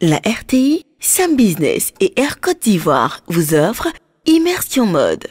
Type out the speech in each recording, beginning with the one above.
La RTI, Sam Business et Air Côte d'Ivoire vous offrent Immersion Mode.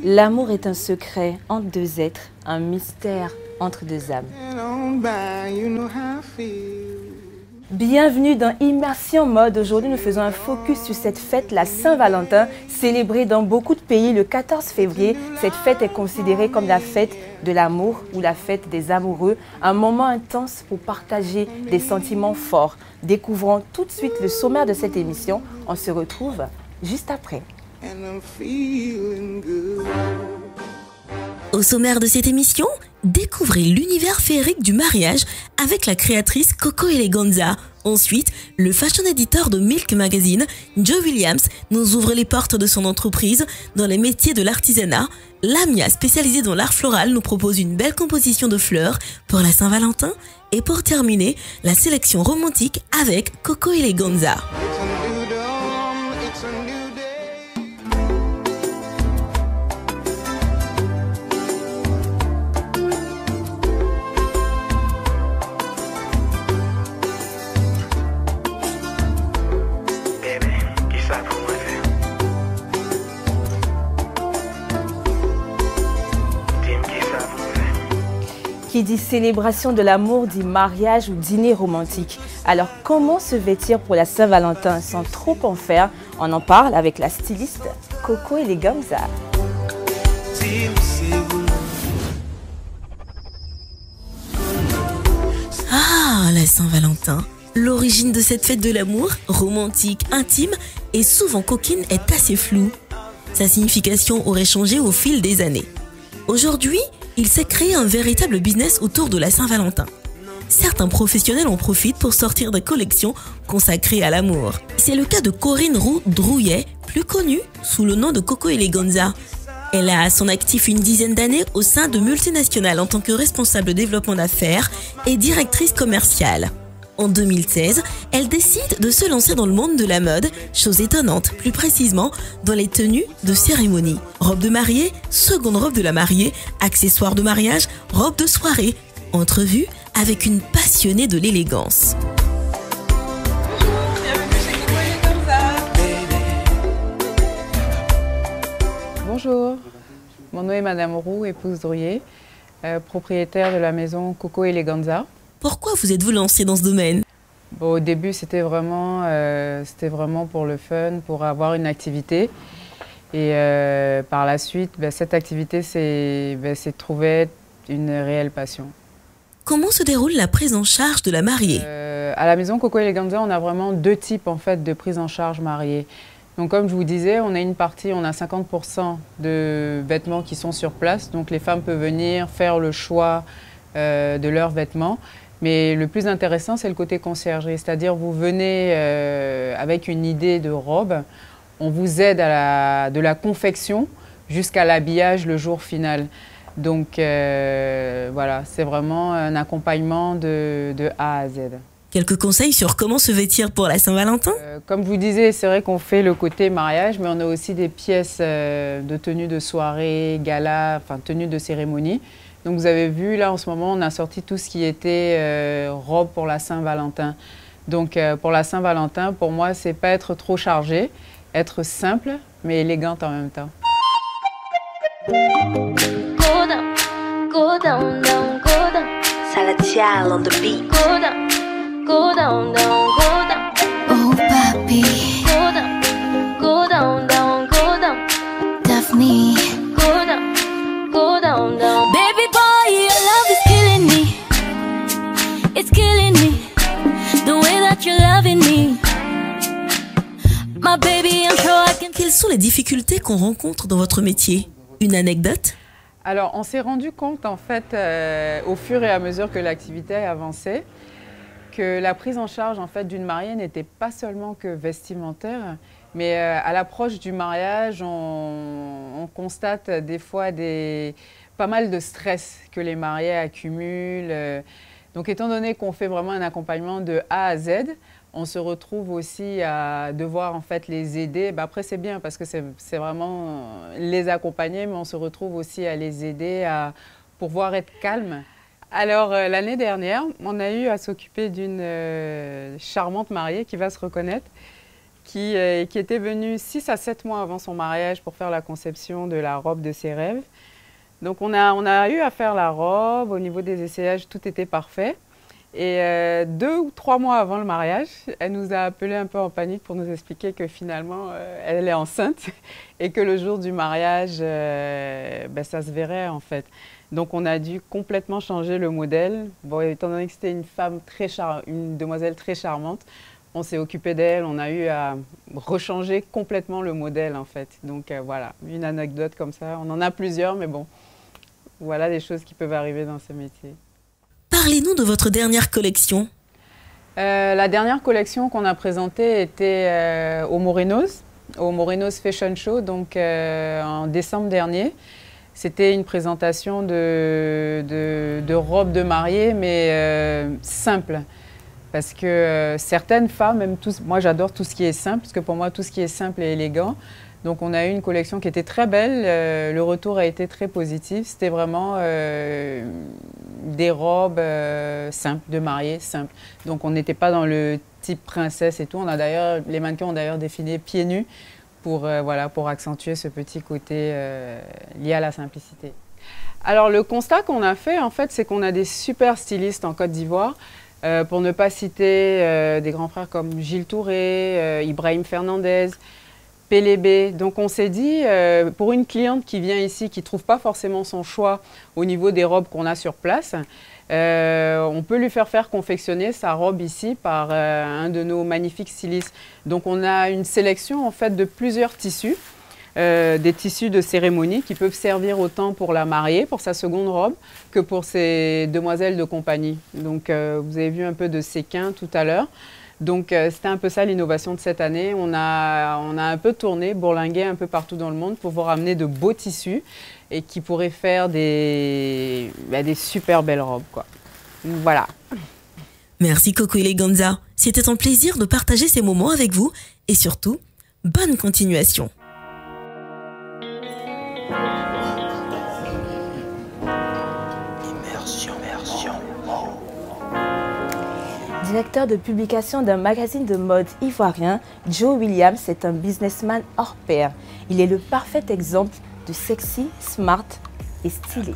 L'amour est un secret entre deux êtres, un mystère entre deux âmes. Bienvenue dans Immersion Mode. Aujourd'hui, nous faisons un focus sur cette fête, la Saint-Valentin, célébrée dans beaucoup de pays le 14 février. Cette fête est considérée comme la fête de l'amour ou la fête des amoureux, un moment intense pour partager des sentiments forts. Découvrons tout de suite le sommaire de cette émission. On se retrouve juste après. Au sommaire de cette émission, découvrez l'univers féerique du mariage avec la créatrice Coco Eleganza. Ensuite, le fashion editor de Milk Magazine, Joe Williams, nous ouvre les portes de son entreprise dans les métiers de l'artisanat. Lamia, spécialisée dans l'art floral, nous propose une belle composition de fleurs pour la Saint-Valentin. Et pour terminer, la sélection romantique avec Coco Eleganza. Qui dit célébration de l'amour, dit mariage ou dîner romantique. Alors comment se vêtir pour la Saint-Valentin sans trop en faire? On en parle avec la styliste Coco Eleganza. Ah, la Saint-Valentin. L'origine de cette fête de l'amour, romantique, intime et souvent coquine, est assez floue. Sa signification aurait changé au fil des années. Aujourd'hui, il s'est créé un véritable business autour de la Saint-Valentin. Certains professionnels en profitent pour sortir des collections consacrées à l'amour. C'est le cas de Corinne Roux-Drouillet, plus connue sous le nom de Coco Eleganza. Elle a à son actif une dizaine d'années au sein de multinationales en tant que responsable développement d'affaires et directrice commerciale. En 2016, elle décide de se lancer dans le monde de la mode, chose étonnante, plus précisément dans les tenues de cérémonie. Robe de mariée, seconde robe de la mariée, accessoires de mariage, robe de soirée. Entrevue avec une passionnée de l'élégance. Bonjour, mon nom est Madame Roux, épouse Drouillet, propriétaire de la maison Coco Eleganza. Pourquoi vous êtes-vous lancée dans ce domaine? Au début, c'était vraiment pour le fun, pour avoir une activité. Et par la suite, cette activité s'est trouvée une réelle passion. Comment se déroule la prise en charge de la mariée? À la maison Coco Eleganza, on a vraiment deux types en fait, de prise en charge mariée. Donc comme je vous disais, on a une partie, on a 50% de vêtements qui sont sur place. Donc les femmes peuvent venir faire le choix de leurs vêtements. Mais le plus intéressant, c'est le côté conciergerie. C'est-à-dire, vous venez avec une idée de robe, on vous aide de la confection jusqu'à l'habillage le jour final. Donc voilà, c'est vraiment un accompagnement de A à Z. Quelques conseils sur comment se vêtir pour la Saint-Valentin? Comme je vous disais, c'est vrai qu'on fait le côté mariage, mais on a aussi des pièces de tenue de soirée, gala, enfin tenue de cérémonie. Donc vous avez vu, là en ce moment, on a sorti tout ce qui était robe pour la Saint-Valentin. Donc pour la Saint-Valentin, pour moi, c'est pas être trop chargé, être simple, mais élégante en même temps. Go down, go down, down, go down. Salatiel on the beat. Go down, go down, down, go down. Oh papi, Go down, go down, down, go down. Daphne. Go down, go down, down. Baby boy, your love is killing me. It's killing me. The way that you're loving me. My baby, I'm sure I can. les difficultés qu'on rencontre dans votre métier? Une anecdote? Alors, on s'est rendu compte, en fait, au fur et à mesure que l'activité avançait, que la prise en charge, en fait, d'une mariée n'était pas seulement que vestimentaire, mais à l'approche du mariage, on constate des fois pas mal de stress que les mariés accumulent. Donc, étant donné qu'on fait vraiment un accompagnement de A à Z, on se retrouve aussi à devoir en fait les aider. Ben après, c'est bien parce que c'est vraiment les accompagner, mais on se retrouve aussi à les aider à pouvoir être calme. Alors, l'année dernière, on a eu à s'occuper d'une charmante mariée qui va se reconnaître, qui était venue 6 à 7 mois avant son mariage pour faire la conception de la robe de ses rêves. Donc, on a eu à faire la robe. Au niveau des essayages, tout était parfait. Et 2 ou 3 mois avant le mariage, elle nous a appelé un peu en panique pour nous expliquer que finalement, elle est enceinte et que le jour du mariage, ben, ça se verrait en fait. Donc on a dû complètement changer le modèle. Bon, étant donné que c'était une demoiselle très charmante, on s'est occupé d'elle, on a eu à rechanger complètement le modèle en fait. Donc voilà, une anecdote comme ça. On en a plusieurs, mais bon, voilà des choses qui peuvent arriver dans ce métier. Parlez-nous de votre dernière collection. La dernière collection qu'on a présentée était au Morinos Fashion Show, donc en décembre dernier. C'était une présentation de robes de mariée, mais simple. Parce que certaines femmes, même moi j'adore tout ce qui est simple, parce que pour moi tout ce qui est simple et élégant. Donc on a eu une collection qui était très belle, le retour a été très positif. C'était vraiment des robes simples, de mariée simples. Donc on n'était pas dans le type princesse et tout. Les mannequins ont d'ailleurs défilé pieds nus pour accentuer ce petit côté lié à la simplicité. Alors le constat qu'on a fait en fait, c'est qu'on a des super stylistes en Côte d'Ivoire. Pour ne pas citer des grands frères comme Gilles Touré, Ibrahim Fernandez, Pélébé. Donc on s'est dit, pour une cliente qui vient ici, qui ne trouve pas forcément son choix au niveau des robes qu'on a sur place, on peut lui faire confectionner sa robe ici par un de nos magnifiques stylistes. Donc on a une sélection en fait de plusieurs tissus, des tissus de cérémonie qui peuvent servir autant pour la mariée, pour sa seconde robe, que pour ses demoiselles de compagnie. Donc vous avez vu un peu de séquin tout à l'heure. Donc c'était un peu ça l'innovation de cette année. On a un peu tourné, bourlingué un peu partout dans le monde pour vous ramener de beaux tissus et qui pourraient faire des super belles robes, quoi. Voilà. Merci Coco Eleganza. C'était un plaisir de partager ces moments avec vous et surtout, bonne continuation. Directeur de publication d'un magazine de mode ivoirien, Joe Williams est un businessman hors pair. Il est le parfait exemple de sexy, smart et stylé.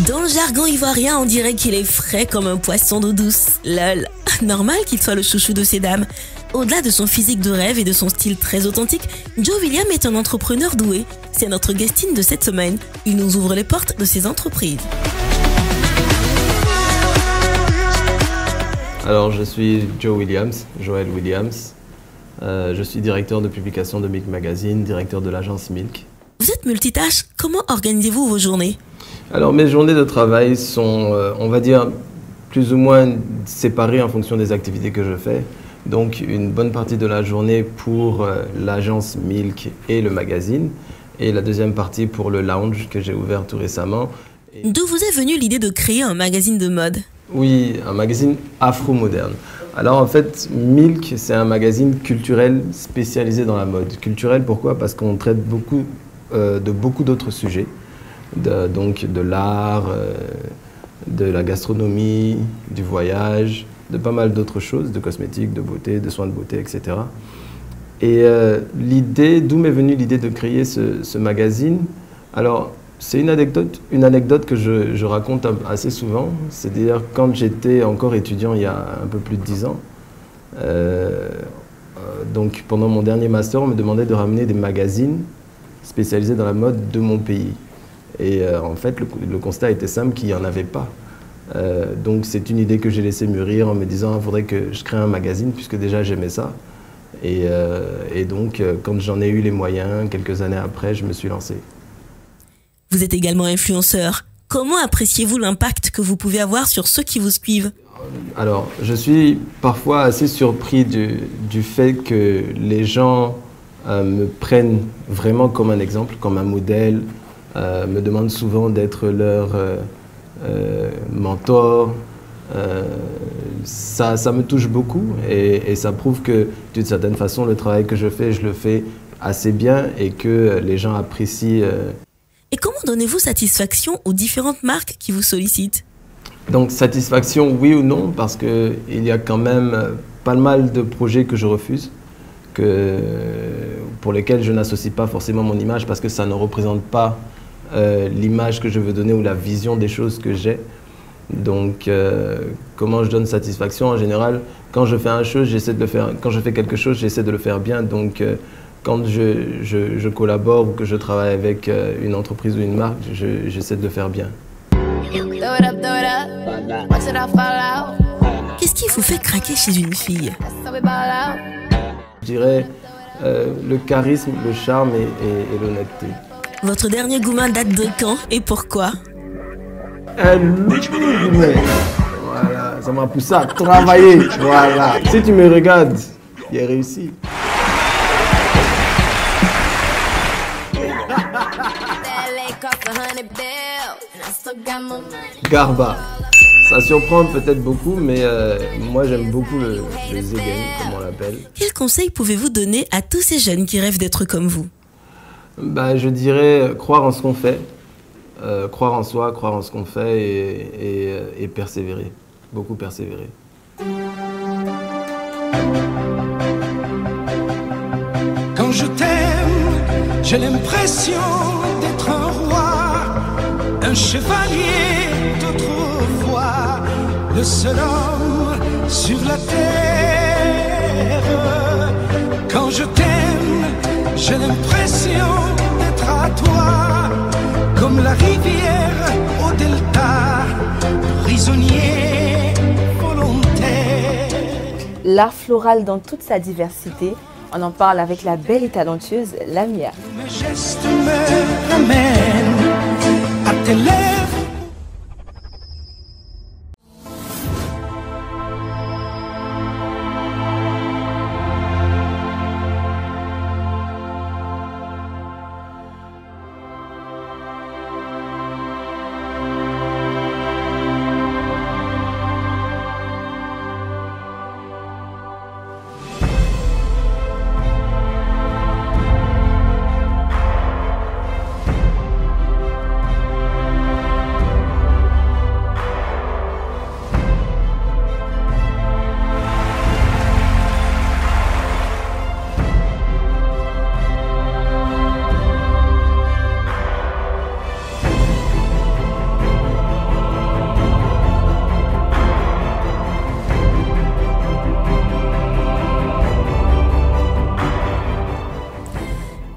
Dans le jargon ivoirien, on dirait qu'il est frais comme un poisson d'eau douce. Lol. Normal qu'il soit le chouchou de ces dames. Au-delà de son physique de rêve et de son style très authentique, Joe Williams est un entrepreneur doué. C'est notre guestine de cette semaine. Il nous ouvre les portes de ses entreprises. Alors, je suis Joe Williams, Joël Williams. Je suis directeur de publication de Milk Magazine, directeur de l'agence Milk. Vous êtes multitâche. Comment organisez-vous vos journées? Alors, mes journées de travail sont, on va dire, plus ou moins séparées en fonction des activités que je fais. Donc, une bonne partie de la journée pour l'agence Milk et le magazine. Et la deuxième partie pour le lounge que j'ai ouvert tout récemment. D'où vous est venue l'idée de créer un magazine de mode? Oui, un magazine afro-moderne. Alors en fait, Milk, c'est un magazine culturel spécialisé dans la mode. Culturel, pourquoi? Parce qu'on traite de beaucoup d'autres sujets. Donc de l'art, de la gastronomie, du voyage, de pas mal d'autres choses, de cosmétiques, de beauté, de soins de beauté, etc. Et d'où m'est venue l'idée de créer ce magazine? Alors, c'est une anecdote que je raconte assez souvent. C'est-à-dire, quand j'étais encore étudiant il y a un peu plus de 10 ans, donc pendant mon dernier master, on me demandait de ramener des magazines spécialisés dans la mode de mon pays. Et en fait, le constat était simple, qu'il n'y en avait pas. Donc c'est une idée que j'ai laissé mûrir en me disant il faudrait que je crée un magazine puisque déjà j'aimais ça. Et donc quand j'en ai eu les moyens, quelques années après, je me suis lancé. Vous êtes également influenceur. Comment appréciez-vous l'impact que vous pouvez avoir sur ceux qui vous suivent? Alors, je suis parfois assez surpris du fait que les gens me prennent vraiment comme un exemple, comme un modèle, me demandent souvent d'être leur mentor. Ça me touche beaucoup et ça prouve que d'une certaine façon, le travail que je le fais assez bien et que les gens apprécient. Et comment donnez-vous satisfaction aux différentes marques qui vous sollicitent? Donc satisfaction, oui ou non, parce qu'il y a quand même pas mal de projets que je refuse, pour lesquels je n'associe pas forcément mon image parce que ça ne représente pas l'image que je veux donner ou la vision des choses que j'ai. Donc comment je donne satisfaction? En général, quand je fais quand je fais quelque chose, j'essaie de le faire bien. Donc quand je collabore ou que je travaille avec une entreprise ou une marque, j'essaie de le faire bien. Qu'est-ce qui vous fait craquer chez une fille? Je dirais le charisme, le charme et l'honnêteté. Votre dernier gourmand date de quand et pourquoi? Voilà, ça m'a poussé à travailler. Voilà. Si tu me regardes, il a réussi. Garba. Ça surprend peut-être beaucoup, mais moi j'aime beaucoup le Zegen, comme on l'appelle. Quels conseils pouvez-vous donner à tous ces jeunes qui rêvent d'être comme vous? Je dirais croire en ce qu'on fait, croire en soi, croire en ce qu'on fait et persévérer, beaucoup persévérer. Quand je t'aime, j'ai l'impression d'être un roi, un chevalier d'autrefois, le seul homme sur la terre. Quand je t'aime, j'ai l'impression d'être à toi, comme la rivière au delta, prisonnier volontaire. L'art floral dans toute sa diversité, on en parle avec la belle et talentueuse Lamia. Mes gestes me ramènent à tes lèvres.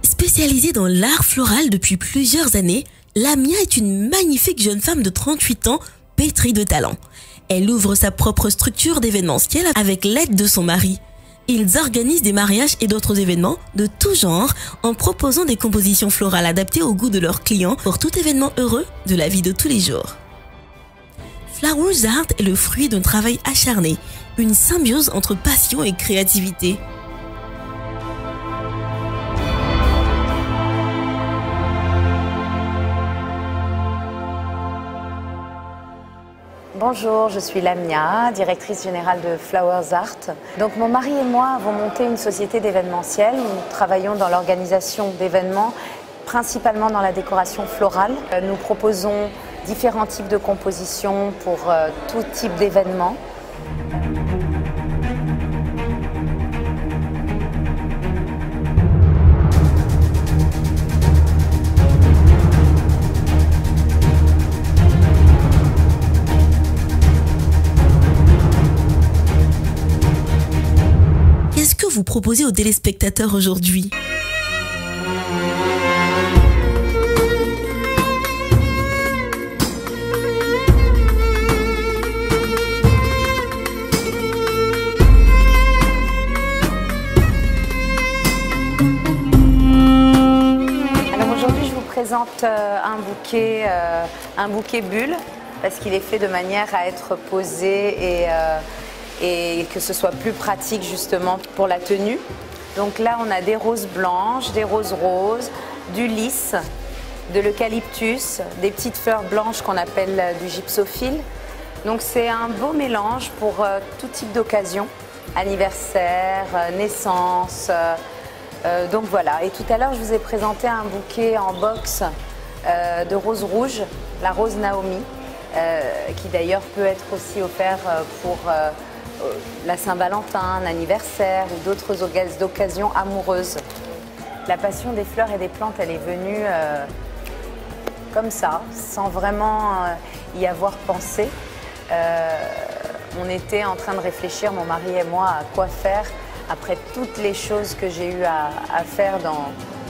Spécialisée dans l'art floral depuis plusieurs années, Lamia est une magnifique jeune femme de 38 ans, pétrie de talent. Elle ouvre sa propre structure d'événementiel avec l'aide de son mari. Ils organisent des mariages et d'autres événements de tout genre en proposant des compositions florales adaptées au goût de leurs clients pour tout événement heureux de la vie de tous les jours. Flowers Art est le fruit d'un travail acharné, une symbiose entre passion et créativité. Bonjour, je suis Lamia, directrice générale de Flowers Art. Donc mon mari et moi avons monté une société d'événementiel. Nous travaillons dans l'organisation d'événements, principalement dans la décoration florale. Nous proposons différents types de compositions pour tout type d'événements. Qu'est-ce que vous proposez aux téléspectateurs aujourd'hui? achète un bouquet bulle parce qu'il est fait de manière à être posé et que ce soit plus pratique justement pour la tenue. Donc là, on a des roses blanches, des roses roses, du lys, de l'eucalyptus, des petites fleurs blanches qu'on appelle du gypsophile. Donc c'est un beau mélange pour tout type d'occasion, anniversaire, naissance. Donc voilà. Et tout à l'heure, je vous ai présenté un bouquet en box de roses rouges, la rose Naomi, qui d'ailleurs peut être aussi offert pour la Saint-Valentin, un anniversaire ou d'autres occasions amoureuses. La passion des fleurs et des plantes, elle est venue comme ça, sans vraiment y avoir pensé. On était en train de réfléchir, mon mari et moi, à quoi faire après toutes les choses que j'ai eu à faire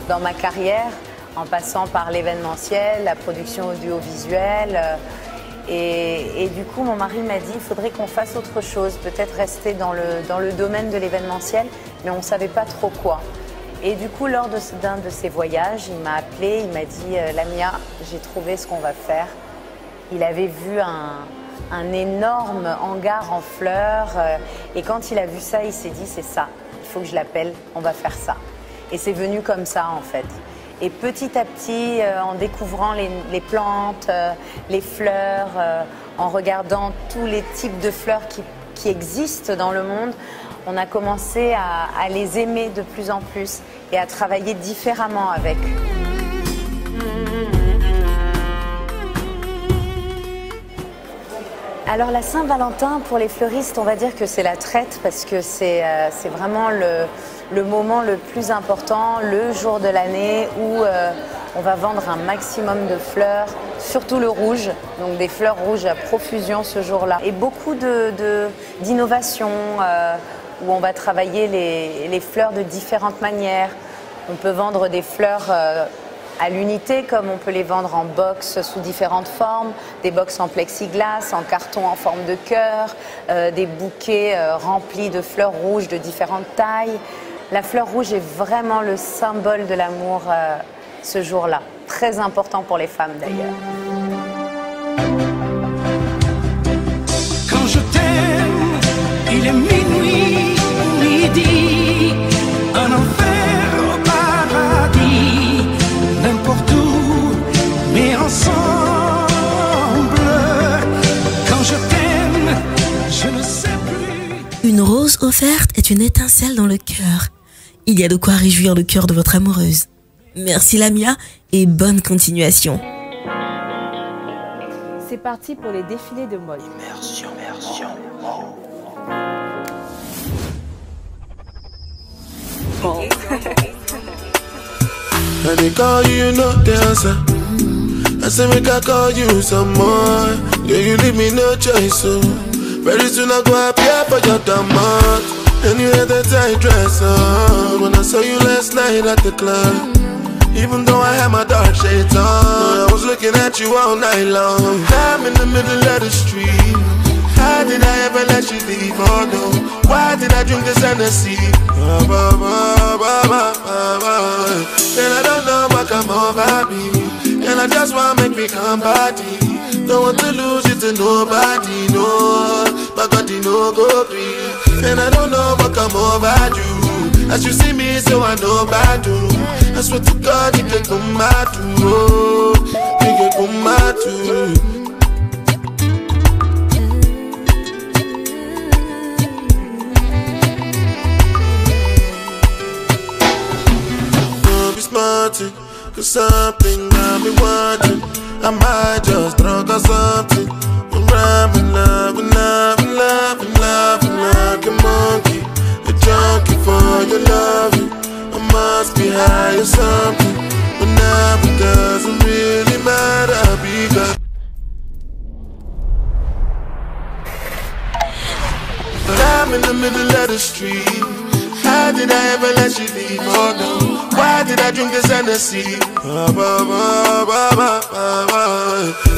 dans ma carrière, en passant par l'événementiel, la production audiovisuelle. Et du coup, mon mari m'a dit, il faudrait qu'on fasse autre chose, peut-être rester dans le domaine de l'événementiel, mais on ne savait pas trop quoi. Et du coup, lors d'un de ses voyages, il m'a appelé, il m'a dit « Lamia, j'ai trouvé ce qu'on va faire ». Il avait vu un énorme hangar en fleurs et quand il a vu ça, il s'est dit « c'est ça, il faut que je l'appelle, on va faire ça ». Et c'est venu comme ça en fait. Et petit à petit, en découvrant les plantes, les fleurs, en regardant tous les types de fleurs qui existent dans le monde, on a commencé à les aimer de plus en plus et à travailler différemment avec. Alors la Saint-Valentin, pour les fleuristes, on va dire que c'est la traite parce que c'est vraiment le moment le plus important, le jour de l'année où on va vendre un maximum de fleurs, surtout le rouge, donc des fleurs rouges à profusion ce jour-là. Et beaucoup d'innovations où on va travailler les fleurs de différentes manières. On peut vendre des fleurs à l'unité, comme on peut les vendre en box sous différentes formes, des box en plexiglas, en carton en forme de cœur, des bouquets remplis de fleurs rouges de différentes tailles. La fleur rouge est vraiment le symbole de l'amour ce jour-là, très important pour les femmes d'ailleurs. Quand je t'aime, il est minuit, midi, un enfer au paradis, n'importe où, mais ensemble. Quand je t'aime, je ne sais plus. Une rose offerte est une étincelle dans le cœur. Il y a de quoi réjouir le cœur de votre amoureuse. Merci Lamia et bonne continuation. C'est parti pour les défilés de mode. Immersion. And they call you, you no dancer. I say make I call you some more. Yeah, you leave me no choice, so very soon I go appear for your demand. And you had that tight dress on when I saw you last night at the club. Even though I had my dark shades on, I was looking at you all night long. I'm in the middle of the street. How did I ever let you leave? Oh no, why did I drink this Hennessy? And I don't know what come over me, and I just wanna make me come body. Don't want to lose you to nobody, no. My body no go free. And I don't know what come over you. As you see me, so I know about you. I swear to God, you can come out to, oh, you can come out to. Don't be smarting, cause something got me wanting. I might just drunk or something. I'm rhyming, loving like a monkey, a junkie for your loving. I must be high or something, but now it doesn't really matter because but I'm in the middle of the street. How did I ever let you leave? Oh no, why did I drink this Hennessy?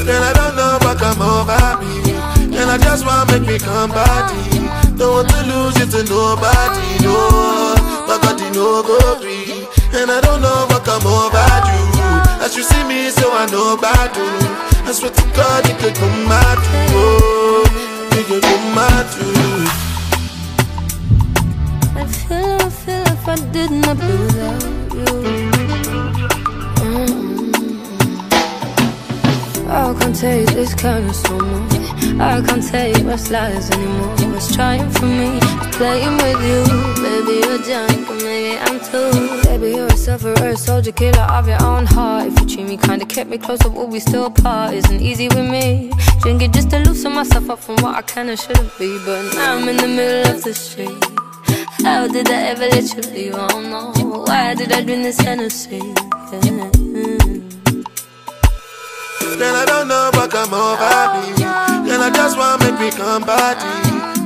Then I don't know what come over me, and I just wanna make me come body. Don't want to lose you to nobody, no. My body no go free, and I don't know what come over you. As you see me me, so I know about you. I swear to God, you could come out to. Oh, you could come out to. I feel if I did not be without you. I can't take this kindness no more. I can't take much lies anymore. It's trying for me, it's playing with you. Baby, you're drunk, and maybe I'm too. Baby, you're a sufferer, a soldier, killer of your own heart. If you treat me kinda, kept me close, but we still apart. Isn't easy with me. Drinking just to loosen myself up from what I can and shouldn't be. But now I'm in the middle of the street. How did I ever let you leave? I don't know. Why did I drink this Hennessy? Yeah. Girl, I don't know what come over me. Girl, I just want to make me come party.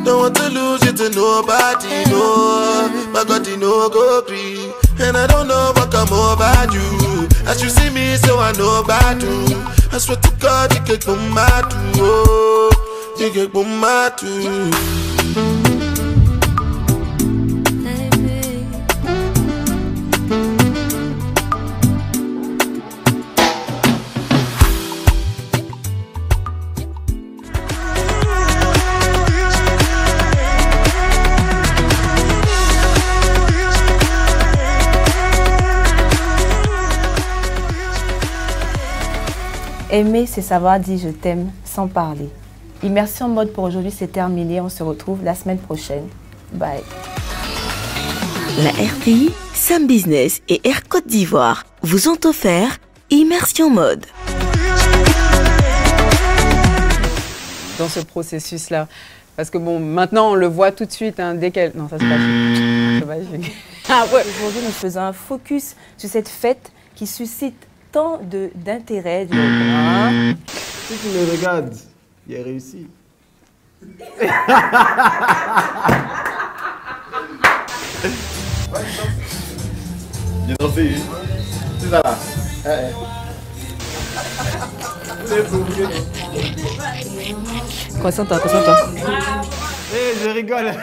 Don't want to lose you to nobody, no. My God, you know go free. And I don't know what come over you. As you see me, so I know about you. I swear to God, you can come out too. Oh, you can come out too. Aimer, c'est savoir dire je t'aime sans parler. Immersion mode pour aujourd'hui, c'est terminé. On se retrouve la semaine prochaine. Bye. La RTI, Sam Business et Air Côte d'Ivoire vous ont offert Immersion mode. Dans ce processus-là. Parce que bon, maintenant, on le voit tout de suite, hein, dès qu'elle... Non, ça se passe. Aujourd'hui, nous faisons un focus sur cette fête qui suscite tant d'intérêt. Si tu me regardes, il a réussi. J'ai dansé une. C'est ça là. Concentre-toi, concentre-toi. Je rigole.